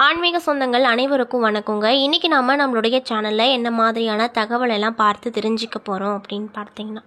ஆன்மீக சொந்தங்கள் அனைவருக்கும் வணக்கங்க. இன்றைக்கி நம்மளுடைய சேனலில் என்ன மாதிரியான தகவல் எல்லாம் பார்த்து தெரிஞ்சுக்க போகிறோம் அப்படின்னு பார்த்தீங்கன்னா,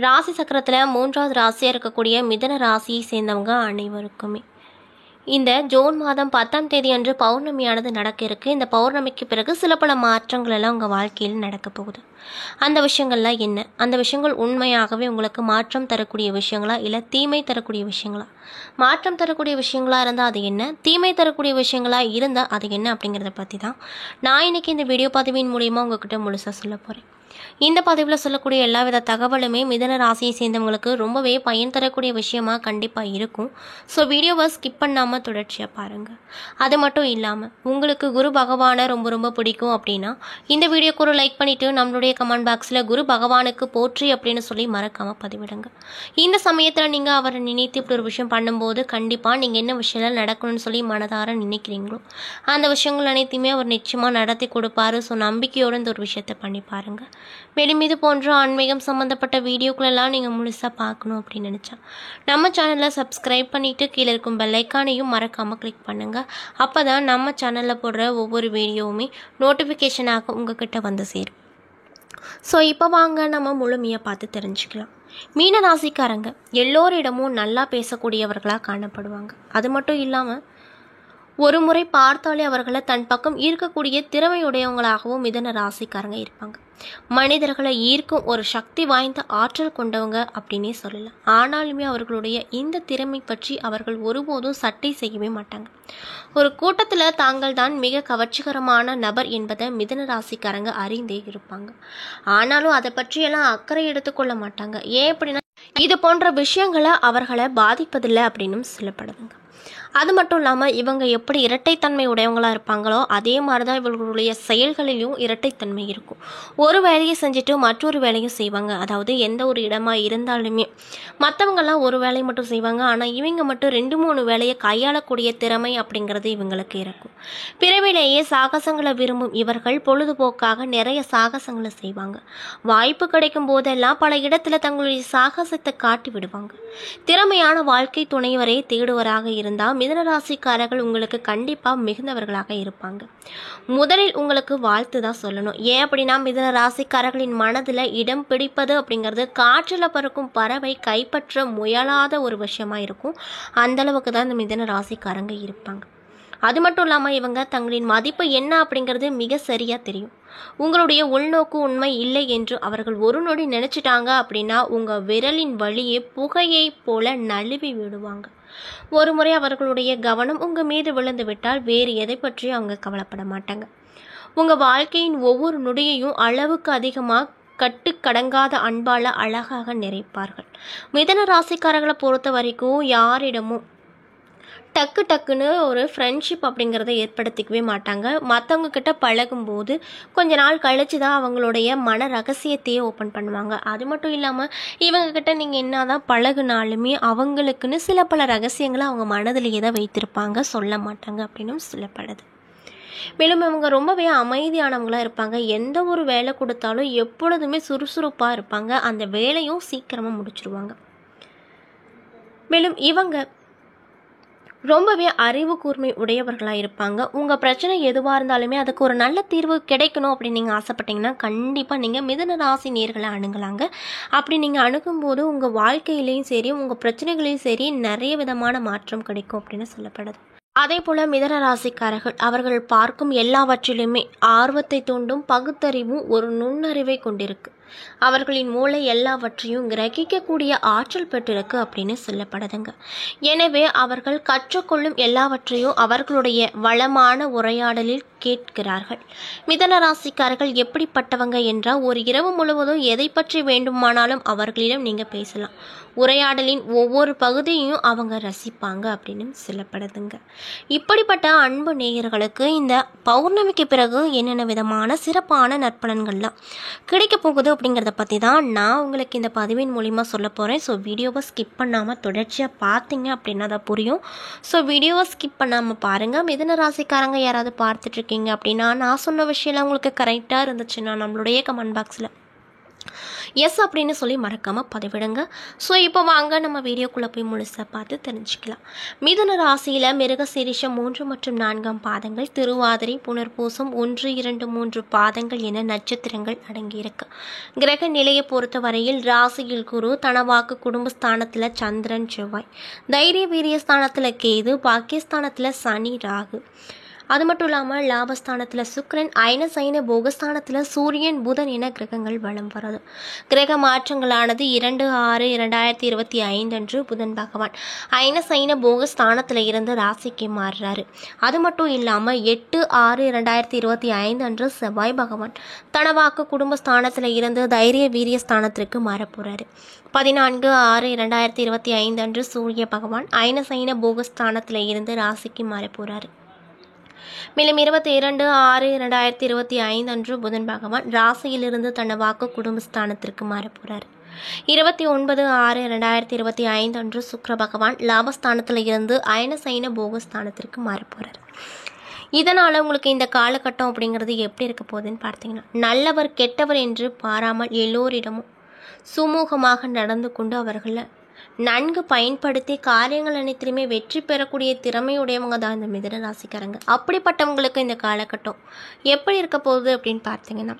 ராசி சக்கரத்தில் 3வது ராசியாக இருக்கக்கூடிய மிதன ராசியை சேர்ந்தவங்க அனைவருக்குமே இந்த ஜூன் மாதம் 10ஆம் தேதி அன்று பௌர்ணமியானது நடக்க இருக்குது. இந்த பௌர்ணமிக்கு பிறகு சில பல மாற்றங்கள் எல்லாம் உங்கள் வாழ்க்கையில் நடக்க போகுது. அந்த விஷயங்கள்லாம் என்ன? அந்த விஷயங்கள் உண்மையாகவே உங்களுக்கு மாற்றம் தரக்கூடிய விஷயங்களா, இல்லை தீமை தரக்கூடிய விஷயங்களா? மாற்றம் தரக்கூடிய விஷயங்களா இருந்தால் அது என்ன, தீமை தரக்கூடிய விஷயங்களா இருந்தால் அது என்ன அப்படிங்கிறத பற்றி தான் நான் இன்றைக்கி இந்த வீடியோ பதிவின் மூலிமா உங்ககிட்ட முழுசாக சொல்ல போகிறேன். இந்த பதிவில் சொல்லக்கூடிய எல்லா வித தகவலுமே மிதன ராசியை சேர்ந்தவங்களுக்கு ரொம்பவே பயன் தரக்கூடிய விஷயமா கண்டிப்பாக இருக்கும். ஸோ வீடியோவை ஸ்கிப் பண்ணாமல் தொடர்ச்சியாக பாருங்கள். அது மட்டும் இல்லாமல் உங்களுக்கு குரு பகவானை ரொம்ப ரொம்ப பிடிக்கும் அப்படின்னா இந்த வீடியோக்கு ஒரு லைக் பண்ணிவிட்டு நம்மளுடைய கமெண்ட் பாக்ஸில் குரு பகவானுக்கு போற்றி அப்படின்னு சொல்லி மறக்காமல் பதிவிடுங்க. இந்த சமயத்தில் நீங்கள் அவரை நினைத்து இப்படி ஒரு விஷயம் பண்ணும்போது கண்டிப்பாக நீங்கள் என்ன விஷயங்கள் நடக்கணும்னு சொல்லி மனதார நினைக்கிறீங்களோ அந்த விஷயங்கள் அனைத்தையுமே அவர் நிச்சயமாக நடத்தி கொடுப்பாரு. ஸோ நம்பிக்கையோடு இந்த ஒரு விஷயத்தை பண்ணி பாருங்கள். மேலும் இது போன்ற ஆன்மீகம் சம்மந்தப்பட்ட வீடியோக்களெல்லாம் நீங்கள் முழுசாக பார்க்கணும் அப்படின்னு நினச்சா நம்ம சேனலில் சப்ஸ்கிரைப் பண்ணிவிட்டு கீழே இருக்கும் பெல் ஐக்கானையும் மறக்காமல் கிளிக் பண்ணுங்கள். அப்போ தான் நம்ம சேனலில் போடுற ஒவ்வொரு வீடியோவுமே நோட்டிஃபிகேஷனாக உங்ககிட்ட வந்து சேரும். ஸோ இப்போ வாங்க நம்ம முழுமையாக பார்த்து தெரிஞ்சுக்கலாம். மீன ராசிக்காரங்க எல்லோரிடமும் நல்லா பேசக்கூடியவர்களாக காணப்படுவாங்க. அது மட்டும் இல்லாமல் ஒரு முறை பார்த்தாலே அவர்களை தன் பக்கம் ஈர்க்கக்கூடிய திறமையுடையவங்களாகவும் மிதன ராசிக்காரங்க இருப்பாங்க. மனிதர்களை ஈர்க்கும் ஒரு சக்தி வாய்ந்த ஆற்றல் கொண்டவங்க அப்படின்னே சொல்லலாம். ஆனாலுமே அவர்களுடைய இந்த திறமை பற்றி அவர்கள் ஒருபோதும் சட்டை செய்யவே மாட்டாங்க. ஒரு கூட்டத்தில் தாங்கள் தான் மிக கவர்ச்சிகரமான நபர் என்பதை மிதன ராசிக்காரங்க அறிந்தே இருப்பாங்க. ஆனாலும் அதை பற்றியெல்லாம் அக்கறை எடுத்துக்கொள்ள மாட்டாங்க. ஏன் அப்படின்னா இது போன்ற விஷயங்களை அவர்களை பாதிப்பதில்லை அப்படின்னு சொல்லப்படுதுங்க. அது மட்டும் இல்லாமல் இவங்க எப்படி இரட்டைத்தன்மை உடையவங்களாக இருப்பாங்களோ அதே மாதிரி தான் இவர்களுடைய செயல்களிலும் இரட்டைத்தன்மை இருக்கும். ஒரு வேலையை செஞ்சுட்டு மற்றொரு வேலையும் செய்வாங்க. அதாவது எந்த ஒரு இடமா இருந்தாலுமே மற்றவங்கெல்லாம் ஒரு வேலையை மட்டும் செய்வாங்க, ஆனால் இவங்க மட்டும் 2-3 வேலையை கையாளக்கூடிய திறமை அப்படிங்கிறது இவங்களுக்கு இருக்கும். பிறவிலேயே சாகசங்களை விரும்பும் இவர்கள் பொழுதுபோக்காக நிறைய சாகசங்களை செய்வாங்க. வாய்ப்பு கிடைக்கும் போதெல்லாம் பல இடத்துல தங்களுடைய சாகசத்தை காட்டி விடுவாங்க. திறமையான வாழ்க்கை துணைவரை தேடுவராக இருந்தால் மிதனராசிக்காரர்கள் உங்களுக்கு கண்டிப்பாக மிகுந்தவர்களாக இருப்பாங்க. முதலில் உங்களுக்கு வாழ்த்து தான் சொல்லணும். ஏன் அப்படின்னா மிதன ராசிக்காரர்களின் மனதில் இடம் பிடிப்பது அப்படிங்கிறது காற்றில் பறக்கும் பறவை கைப்பற்ற முயலாத ஒரு விஷயமா இருக்கும். அந்த அளவுக்கு தான் இந்த மிதன ராசிக்காரங்க இருப்பாங்க. அது மட்டும் இல்லாமல் இவங்க தங்களின் மதிப்பு என்ன அப்படிங்கிறது மிக சரியாக தெரியும். உங்களுடைய உள்நோக்கு உண்மை இல்லை என்று அவர்கள் ஒரு நொடி நினச்சிட்டாங்க அப்படின்னா உங்கள் விரலின் வழியே புகையை போல நழுவி விடுவாங்க. ஒரு முறை அவர்களுடைய கவனம் உங்கள் மீது விழுந்து விட்டால் வேறு எதை பற்றியும் அவங்க கவலைப்பட மாட்டாங்க. உங்கள் வாழ்க்கையின் ஒவ்வொரு நொடியையும் அளவுக்கு அதிகமாக கட்டுக்கடங்காத அன்பால் அழகாக நிறைப்பார்கள். மிதன ராசிக்காரர்களை பொறுத்த வரைக்கும் யாரிடமும் டக்குன்னு ஒரு ஃப்ரெண்ட்ஷிப் அப்படிங்கிறத ஏற்படுத்திக்கவே மாட்டாங்க. மற்றவங்க கிட்ட பழகும்போது கொஞ்ச நாள் கழித்து தான் அவங்களுடைய மன ரகசியத்தையே ஓப்பன் பண்ணுவாங்க. அது மட்டும் இல்லாமல் இவங்கக்கிட்ட நீங்கள் என்ன தான் பழகுனாலுமே அவங்களுக்குன்னு சில பல ரகசியங்களை அவங்க மனதிலேயே தான் வைத்திருப்பாங்க, சொல்ல மாட்டாங்க அப்படின்னும் சொல்லப்படுது. மேலும் இவங்க ரொம்பவே அமைதியானவங்களாக இருப்பாங்க. எந்த ஒரு வேலை கொடுத்தாலும் எப்பொழுதுமே சுறுசுறுப்பாக இருப்பாங்க. அந்த வேலையும் சீக்கிரமாக முடிச்சிருவாங்க. மேலும் இவங்க ரொம்பவே அறிவு கூர்மை உடையவர்களாக இருப்பாங்க. உங்கள் பிரச்சனை எதுவாக இருந்தாலுமே அதுக்கு ஒரு நல்ல தீர்வு கிடைக்கணும் அப்படின்னு நீங்கள் ஆசைப்பட்டீங்கன்னா கண்டிப்பாக நீங்கள் மிதன ராசி நேர்களை அணுகலாங்க. அப்படி நீங்கள் அணுகும்போது உங்கள் வாழ்க்கையிலையும் சரி உங்கள் பிரச்சனைகளையும் சரி நிறைய விதமான மாற்றம் கிடைக்கும் அப்படின்னு சொல்லப்படுது. அதே போல் மிதன ராசிக்காரர்கள் அவர்கள் பார்க்கும் எல்லாவற்றிலுமே ஆர்வத்தை தூண்டும் பகுத்தறிவும் ஒரு நுண்ணறிவை கொண்டிருக்கு. அவர்களின் மூளை எல்லாவற்றையும் கிரகிக்கக்கூடிய ஆற்றல் பெற்றிருக்கு அப்படின்னு சொல்லப்படுதுங்க. எனவே அவர்கள் கற்றுக்கொள்ளும் எல்லாவற்றையும் அவர்களுடைய வளமான உரையாடலில் கேட்கிறார்கள். மிதன ராசிக்காரர்கள் எப்படிப்பட்டவங்க என்றால் ஒரு இரவு முழுவதும் எதை பற்றி வேண்டுமானாலும் அவர்களிடம் நீங்கள் பேசலாம். உரையாடலின் ஒவ்வொரு பகுதியையும் அவங்க ரசிப்பாங்க அப்படின்னு சொல்லப்படுதுங்க. இப்படிப்பட்ட அன்பு நேயர்களுக்கு இந்த பௌர்ணமிக்கு பிறகு என்னென்ன விதமான சிறப்பான நற்பலன்கள்லாம் கிடைக்க போகுது அப்படிங்கிறத பற்றி தான் நான் உங்களுக்கு இந்த பதிவின் மூலிமா சொல்ல போகிறேன். ஸோ வீடியோவை ஸ்கிப் பண்ணாமல் தொடர்ச்சியாக பார்த்தீங்க அப்படின்னா தான் புரியும். ஸோ வீடியோவை ஸ்கிப் பண்ணாமல் பாருங்கள். மிதன ராசிக்காரங்க யாராவது பார்த்துட்ருக்கீங்க அப்படின்னா நான் சொன்ன விஷயம்லாம் உங்களுக்கு கரெக்டாக இருந்துச்சுன்னா நம்மளுடைய கமெண்ட் பாக்ஸில் எஸ் அப்படின்னு சொல்லி மறக்காமல் பதிவிடுங்க. ஸோ இப்போ வாங்க நம்ம வீடியோக்குள்ளே போய் முழுசாக பார்த்து தெரிஞ்சுக்கலாம். மிதுன ராசியில் மிருகசீரிஷம் 3 மற்றும் 4ஆம் பாதங்கள், திருவாதிரை, புனர்பூசம் 1, 2, 3 பாதங்கள் என நட்சத்திரங்கள் அடங்கியிருக்கு. கிரக நிலையை பொறுத்த வரையில் ராசியில் குரு, தனவாக்கு குடும்பஸ்தானத்தில் சந்திரன், செவ்வாய், தைரிய வீரியஸ்தானத்தில் கேது, பாக்கியஸ்தானத்தில் சனி, ராகு, அது மட்டும் இல்லாமல் லாபஸ்தானத்தில் சுக்கிரன், அயன சைன போகஸ்தானத்தில் சூரியன், புதன் என கிரகங்கள் வலம் வருது. கிரக மாற்றங்களானது 2/6/2025 அன்று புதன் பகவான் அயன சைன போகஸ்தானத்தில் இருந்து ராசிக்கு மாறுறாரு. அது மட்டும் இல்லாமல் 8/6/2025 அன்று செவ்வாய் பகவான் தனவாக்கு குடும்பஸ்தானத்தில் இருந்து தைரிய வீரியஸ்தானத்திற்கு மாறப்போறாரு. 14/6/2025 அன்று சூரிய பகவான் அயன சைன போகஸ்தானத்தில் இருந்து ராசிக்கு மாறப்போறாரு. மேலும் 22/6/2025 அன்று புதன் பகவான் ராசியிலிருந்து தனவாக்கு குடும்பஸ்தானத்திற்கு மாறப்போறார். 29/6/2025 அன்று சுக்கிர பகவான் லாபஸ்தானத்தில் இருந்து அயன சைன போகஸ்தானத்திற்கு மாறப்போறார். இதனால் உங்களுக்கு இந்த காலகட்டம் அப்படிங்கிறது எப்படி இருக்க போகுதுன்னு பார்த்தீங்கன்னா, நல்லவர் கெட்டவர் என்று பாராமல் எல்லோரிடமும் சுமூகமாக நடந்து கொண்டு அவர்களை நன்கு பயன்படுத்தி காரியங்கள் அனைத்திலுமே வெற்றி பெறக்கூடிய திறமையுடையவங்க தான் இந்த மிதுன ராசிக்காரங்க. அப்படிப்பட்டவங்களுக்கு இந்த காலகட்டம் எப்படி இருக்க போகுது அப்படின்னு பார்த்தீங்கன்னா,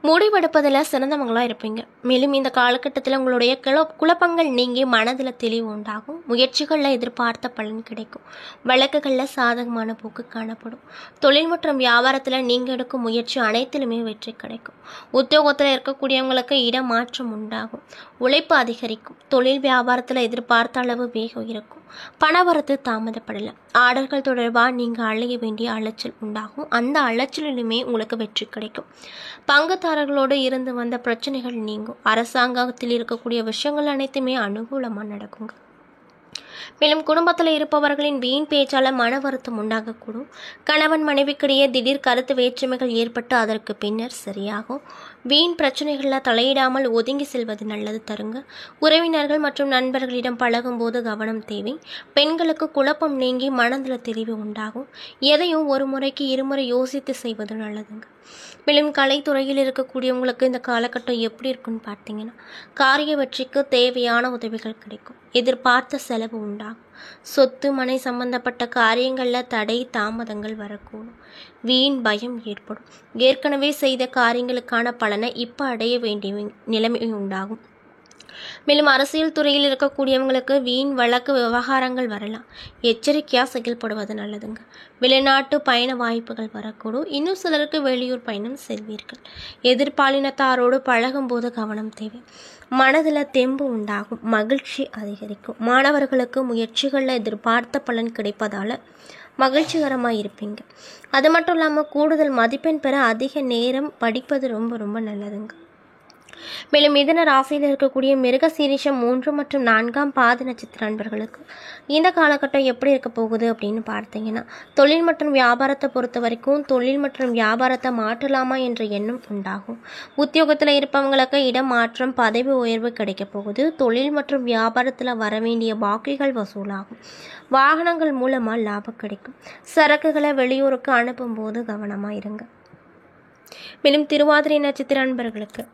முடிவெடுப்பதில் சிறந்தவங்களாக இருப்பீங்க. மேலும் இந்த காலகட்டத்தில் உங்களுடைய குழப்பங்கள் நீங்கி மனதில் தெளிவு உண்டாகும். முயற்சிகளில் எதிர்பார்த்த பலன் கிடைக்கும். வழக்குகளில் சாதகமான போக்கு காணப்படும். தொழில் மற்றும் வியாபாரத்தில் நீங்கள் எடுக்கும் முயற்சி அனைத்திலுமே வெற்றி கிடைக்கும். உத்தியோகத்தில் இருக்கக்கூடியவங்களுக்கு இடமாற்றம் உண்டாகும். உழைப்பு அதிகரிக்கும். தொழில் வியாபாரத்தில் எதிர்பார்த்த அளவு வேகம் இருக்கும். பணவரத்து தாமதப்படலாம். ஆர்டர்கள் தொடர்பாக நீங்கள் அழைய வேண்டிய அலைச்சல் உண்டாகும். அந்த அலைச்சலிலுமே உங்களுக்கு வெற்றி கிடைக்கும். பங்குதாரர்களோடு இருந்து வந்த பிரச்சனைகள் நீங்கும். அரசாங்கத்தில் இருக்கக்கூடிய விஷயங்கள் அனைத்துமே அனுகூலமாக நடக்குங்க. மேலும் குடும்பத்தில் இருப்பவர்களின் வீண் பேச்சால மன வருத்தம் உண்டாகக்கூடும். கணவன் மனைவிக்கிடையே திடீர் கருத்து வேற்றுமைகள் ஏற்பட்டு அதற்கு பின்னர் சரியாகும். வீண் பிரச்சனைகளில் தலையிடாமல் ஒதுங்கி செல்வது நல்லது தருங்க. உறவினர்கள் மற்றும் நண்பர்களிடம் பழகும் போது கவனம் தேவை. பெண்களுக்கு குழப்பம் நீங்கி மனதில் தெளிவு உண்டாகும். எதையும் ஒரு முறைக்கு இருமுறை யோசித்து செய்வது நல்லதுங்க. மேலும் கலைத்துறையில் இருக்கக்கூடியவங்களுக்கு இந்த காலகட்டம் எப்படி இருக்குன்னு பார்த்தீங்கன்னா, காரிய வெற்றிக்கு தேவையான உதவிகள் கிடைக்கும். எதிர்பார்த்த செலவு உண்டாகும். சொத்து மனை சம்பந்தப்பட்ட காரியங்களில் தடை தாமதங்கள் வரக்கூடும். வீண் பயம் ஏற்படும். ஏற்கனவே செய்த காரியங்களுக்கான பலனை இப்போ அடைய வேண்டிய நிலைமை உண்டாகும். மேலும் அரசியல் துறையில் இருக்கக்கூடியவங்களுக்கு வீண் வழக்கு விவகாரங்கள் வரலாம். எச்சரிக்கையாக செயல்படுவது நல்லதுங்க. வெளிநாட்டு பயண வாய்ப்புகள் வரக்கூடும். இன்னும் சிலருக்கு வெளியூர் பயணம் செல்வீர்கள். எதிர்பாலினத்தாரோடு பழகும் போது கவனம் தேவை. மனதில் தெம்பு உண்டாகும். மகிழ்ச்சி அதிகரிக்கும். மாணவர்களுக்கு முயற்சிகளில் எதிர்பார்த்த பலன் கிடைப்பதால் மகிழ்ச்சிகரமாக இருப்பீங்க. அது மட்டும் இல்லாமல் கூடுதல் மதிப்பெண் பெற அதிக நேரம் படிப்பது ரொம்ப ரொம்ப நல்லதுங்க. மேலும் மிதுன ராசியில் இருக்கக்கூடிய மிருகசீரிஷம் 3 மற்றும் 4ஆம் பாத நட்சத்திர நண்பர்களுக்கு இந்த காலகட்டம் எப்படி இருக்க போகுது அப்படின்னு பார்த்தீங்கன்னா, தொழில் மற்றும் வியாபாரத்தை பொறுத்த வரைக்கும் தொழில் மற்றும் வியாபாரத்தை மாற்றலாமா என்ற எண்ணம் உண்டாகும். உத்தியோகத்தில் இருப்பவங்களுக்கு இடம் மாற்றம், பதவி உயர்வு கிடைக்க போகுது. தொழில் மற்றும் வியாபாரத்தில் வர வேண்டிய பாக்கிகள் வசூலாகும். வாகனங்கள் மூலமாக லாபம் கிடைக்கும். சரக்குகளை வெளியூருக்கு அனுப்பும் போது கவனமாக இருங்க. மேலும் திருவாதிரை நட்சத்திர நண்பர்களுக்கு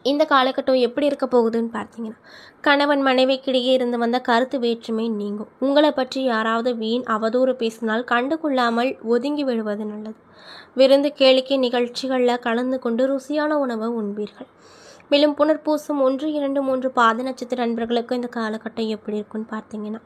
இந்த காலகட்டம் எப்படி இருக்க போகுதுன்னு பார்த்தீங்கன்னா, கணவன் மனைவிக்கிடையே இருந்து வந்த கருத்து வேற்றுமை நீங்கும். உங்களை பற்றி யாராவது வீண் அவதூறு பேசினால் கண்டுகொள்ளாமல் ஒதுங்கி விடுவது நல்லது. விருந்து கேளிக்கை நிகழ்ச்சிகளில் கலந்து கொண்டு ருசியான உணவை உண்பீர்கள். மேலும் புனர்பூசம் 1, 2, 3 பாத நட்சத்திர நண்பர்களுக்கு இந்த காலகட்டம் எப்படி இருக்குன்னு பார்த்தீங்கன்னா,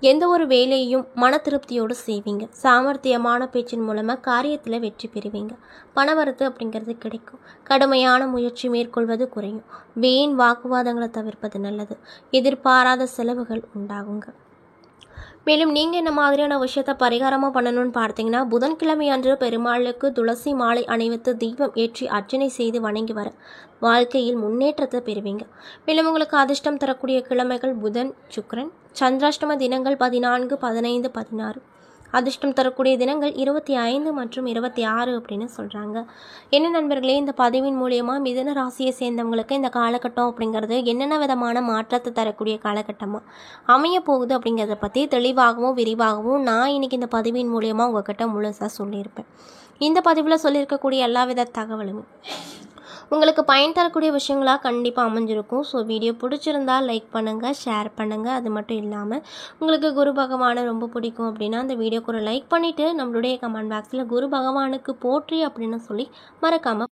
எந்த ஒரு வேலையையும் மன திருப்தியோடு செய்வீங்க. சாமர்த்தியமான பேச்சின் மூலமாக காரியத்தில் வெற்றி பெறுவீங்க. பணவரத்து அப்படிங்கிறது கிடைக்கும். கடுமையான முயற்சி மேற்கொள்வது குறையும். வீண் வாக்குவாதங்களை தவிர்ப்பது நல்லது. எதிர்பாராத செலவுகள் உண்டாகுங்க. மேலும் நீங்கள் என்ன மாதிரியான விஷயத்தை பரிகாரமாக பண்ணணும்னு பார்த்தீங்கன்னா, புதன்கிழமை அன்று பெருமாளுக்கு துளசி மாலை அணிவித்து தீபம் ஏற்றி அர்ச்சனை செய்து வணங்கி வர வாழ்க்கையில் முன்னேற்றத்தை பெறுவீங்க. மேலும் உங்களுக்கு அதிர்ஷ்டம் தரக்கூடிய கிழமைகள் புதன், சுக்கிரன். சந்திராஷ்டம தினங்கள் 14, 15, 16. அதிர்ஷ்டம் தரக்கூடிய தினங்கள் 25 மற்றும் 26 அப்படின்னு சொல்கிறாங்க. என்ன நண்பர்களே, இந்த பதிவின் மூலியமாக மிதுன ராசியை சேர்ந்தவங்களுக்கு இந்த காலகட்டம் அப்படிங்கிறது என்னென்ன விதமான மாற்றத்தை தரக்கூடிய காலகட்டமாக அமைய போகுது அப்படிங்கிறத பற்றி தெளிவாகவும் விரிவாகவும் நான் இன்றைக்கி இந்த பதிவின் மூலியமாக உங்கள்கிட்ட முழுசாக சொல்லியிருப்பேன். இந்த பதிவில் சொல்லியிருக்கக்கூடிய எல்லா வித தகவலுமே உங்களுக்கு பயன் தரக்கூடிய விஷயங்களாக கண்டிப்பாக அமைஞ்சிருக்கும். ஸோ வீடியோ பிடிச்சிருந்தால் லைக் பண்ணுங்கள், ஷேர் பண்ணுங்கள். அது மட்டும் இல்லாமல் உங்களுக்கு குரு பகவானை ரொம்ப பிடிக்கும் அப்படின்னா அந்த வீடியோக்கு ஒரு லைக் பண்ணிவிட்டு நம்மளுடைய கமெண்ட் பாக்ஸில் குரு பகவானுக்கு போற்றி அப்படின்னு சொல்லி மறக்காமல்